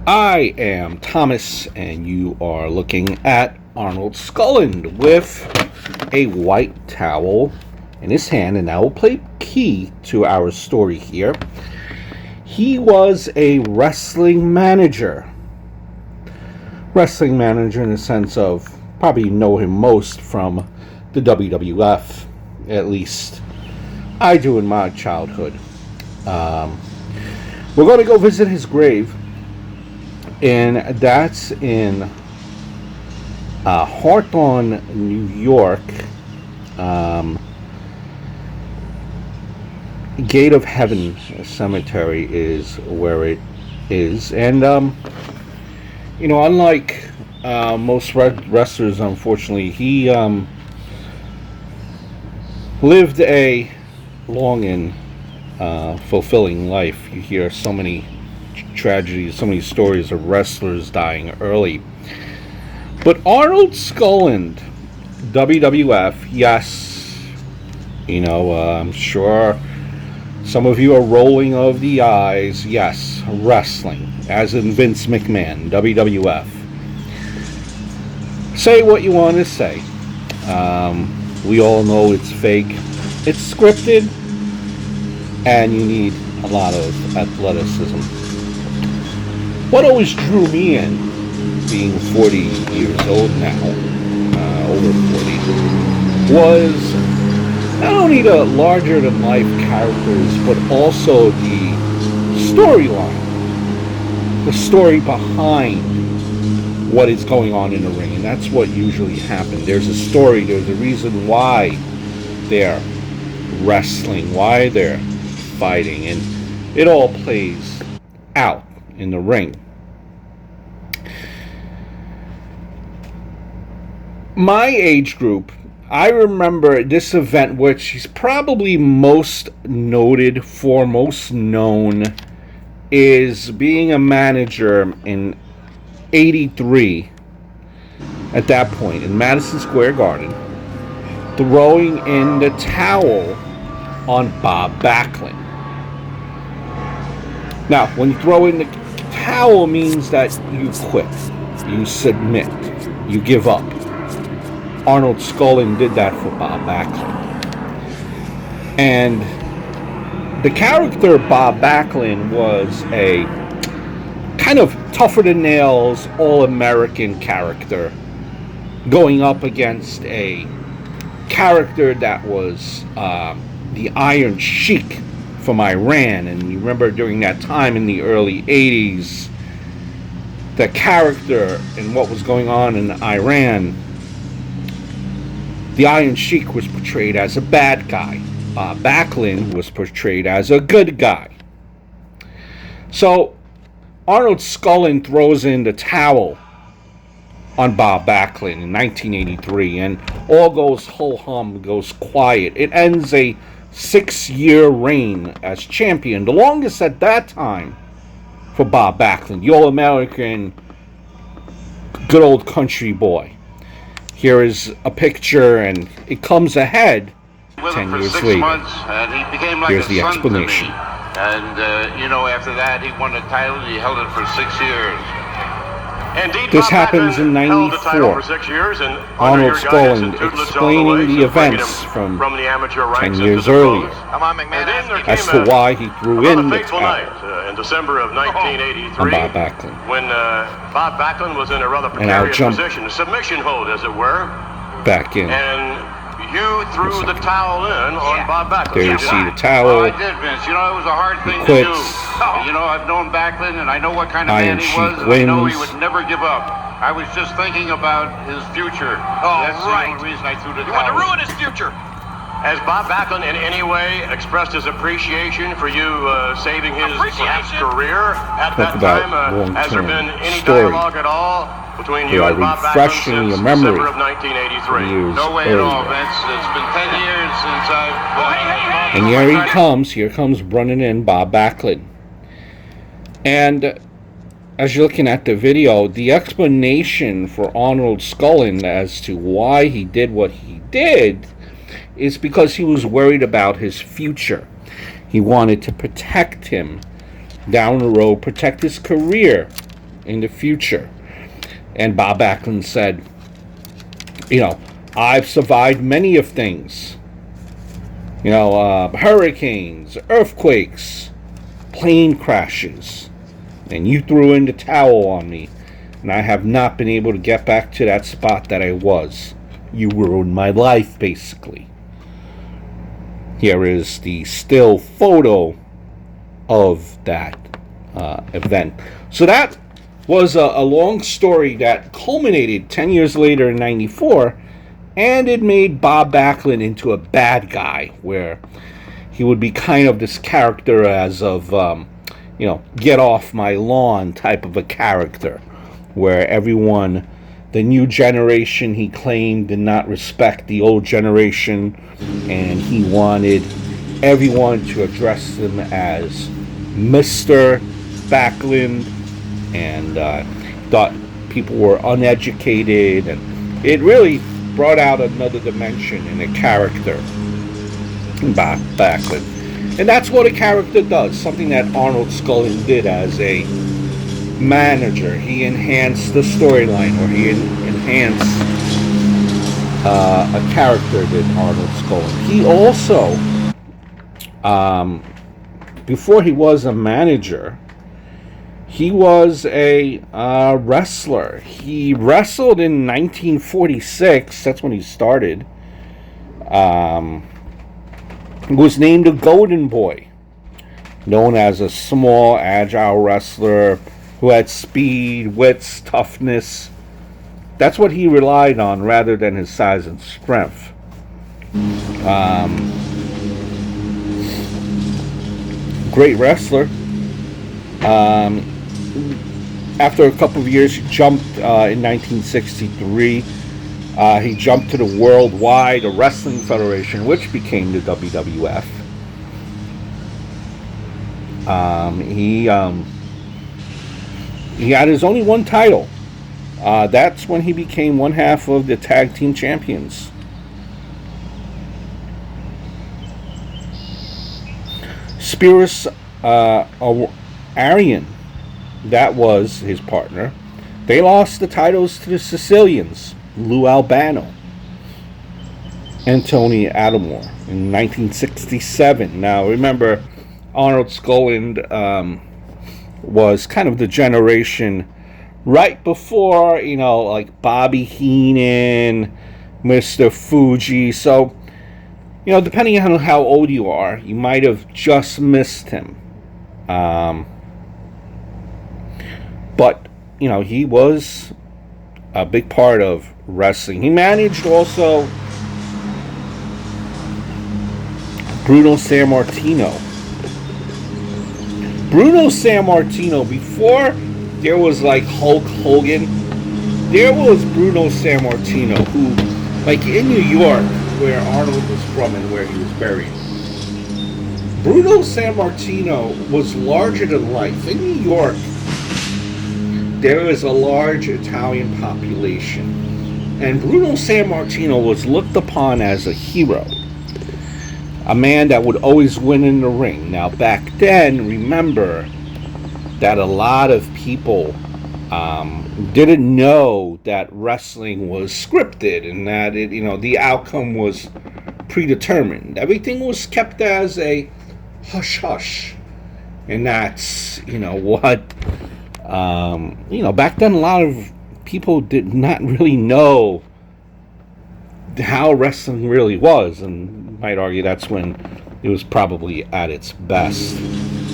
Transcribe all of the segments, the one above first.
I am Thomas, and you are looking at Arnold Skaaland with a white towel in his hand, and that will play key to our story here. He was a wrestling manager. Wrestling manager in the sense of probably know him most from the WWF, at least I do in my childhood. We're going to go visit his grave, and that's in Hawthorne, New York. Gate of Heaven Cemetery is where it is, and unlike most wrestlers, unfortunately, he lived a long and fulfilling life. You hear so many tragedies, so many stories of wrestlers dying early. But Arnold Skaaland, WWF, yes, I'm sure some of you are rolling of the eyes. Yes, wrestling, as in Vince McMahon, WWF. Say what you want to say. We all know it's fake, it's scripted, and you need a lot of athleticism. What always drew me in, being 40 years old now, over 40, was not only the larger-than-life characters, but also the storyline, the story behind what is going on in the ring. And that's what usually happens. There's a story, there's a reason why they're wrestling, why they're fighting, and it all plays out in the ring. My age group, I remember this event, which he's probably most noted for, most known, is being a manager in 83, at that point, in Madison Square Garden, throwing in the towel on Bob Backlund. Now, when you throw in the towel, means that you quit, you submit, you give up. Arnold Skaaland did that for Bob Backlund. And the character Bob Backlund was a kind of tougher than nails, all-American character, going up against a character that was the Iron Sheik from Iran. And you remember during that time in the early 80s, the character and what was going on in Iran, the Iron Sheik was portrayed as a bad guy. Backlund was portrayed as a good guy. So Arnold Skaaland throws in the towel on Bob Backlund in 1983, and all goes ho-hum, goes quiet. It ends a 6-year reign as champion, the longest at that time for Bob Backlund, the all-American, good old country boy. Here is a picture, and it comes ahead 10 years later. Months, and he became like here's the explanation. And, after that, he won the title, and he held it for 6 years. Indeed, this happens in 94. Arnold Skaaland explaining the events from 10 years earlier as to why he threw in the towel in December of 1983 on Bob Backlund. When Bob Backlund was in a rather precarious position, a submission hold, as it were. Back in. And you threw the towel in on Bob Backlund. There you see the towel. I did, Vince. It was a hard thing to do. I've known Backlund, and I know what kind of man he was, and I know he would never give up. I was just thinking about his future. That's the only reason I threw the towel. You want to ruin his future. Has Bob Backlund in any way expressed his appreciation for you saving his career at that time? Has there been any dialogue at all between you and Bob Backlund since December of 1983? No way at all, Vince. It's been 10 years since I've... And here comes running in Bob Backlund. And as you're looking at the video, the explanation for Arnold Skaaland as to why he did what he did is because he was worried about his future. He wanted to protect him down the road, protect his career in the future. And Bob Backlund said, I've survived many of things. Hurricanes, earthquakes, plane crashes. And you threw in the towel on me. And I have not been able to get back to that spot that I was. You ruined my life, basically. Here is the still photo of that event. So that was a long story that culminated 10 years later in 94, and it made Bob Backlund into a bad guy, where he would be kind of this character as of, get off my lawn type of a character, where everyone, the new generation, he claimed, did not respect the old generation, and he wanted everyone to address him as Mr. Backlund, and thought people were uneducated, and it really brought out another dimension in a character, Backlund. And that's what a character does, something that Arnold Skaaland did as a manager. He enhanced the storyline, or he enhanced a character that Arnold Skaaland. He also, before he was a manager, he was a wrestler. He wrestled in 1946. That's when he started. Was named a Golden Boy, known as a small, agile wrestler who had speed, wits, toughness. That's what he relied on rather than his size and strength. Great wrestler. After a couple of years, he jumped in 1963. He jumped to the Worldwide Wrestling Federation, which became the WWF. He had his only one title. That's when he became one half of the tag team champions. Spiros Arion, that was his partner. They lost the titles to the Sicilians, Lou Albano and Tony Adamore, in 1967. Now, remember, Arnold Skaaland was kind of the generation right before, like Bobby Heenan, Mr. Fuji. So, depending on how old you are, you might have just missed him. But, he was a big part of wrestling. He managed also Bruno Sammartino. Bruno Sammartino, before there was like Hulk Hogan, there was Bruno Sammartino, who, like in New York, where Arnold was from and where he was buried, Bruno Sammartino was larger than life. In New York, there is a large Italian population, and Bruno Sammartino was looked upon as a hero, a man that would always win in the ring. Now, back then, remember that a lot of people didn't know that wrestling was scripted, and that the outcome was predetermined. Everything was kept as a hush-hush, and that's what. Back then, a lot of people did not really know how wrestling really was, and you might argue that's when it was probably at its best.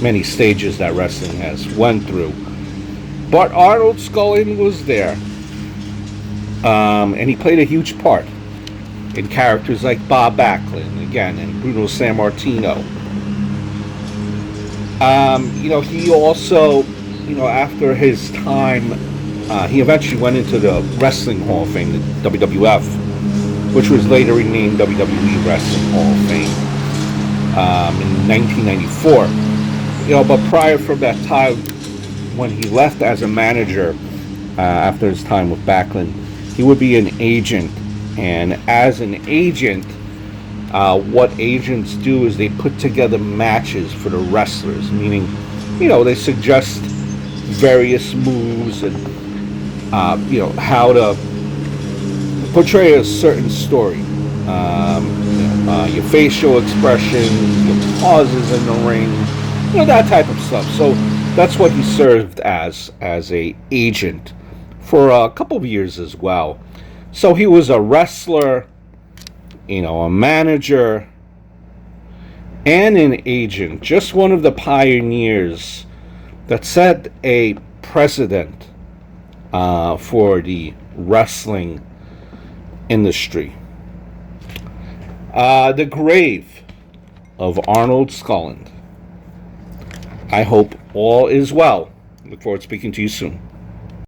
Many stages that wrestling has went through, but Arnold Skaaland was there, and he played a huge part in characters like Bob Backlund, again, and Bruno Sammartino. He also, after his time, he eventually went into the Wrestling Hall of Fame, the WWF, which was later renamed WWE Wrestling Hall of Fame, in 1994. But prior from that time, when he left as a manager, after his time with Backlund, he would be an agent. And as an agent, what agents do is they put together matches for the wrestlers, meaning, they suggest various moves and how to portray a certain story. Your facial expressions, your pauses in the ring, that type of stuff. So that's what he served as a agent for a couple of years as well. So he was a wrestler, a manager, and an agent. Just one of the pioneers that set a precedent for the wrestling industry. The grave of Arnold Skaaland. I hope all is well. Look forward to speaking to you soon.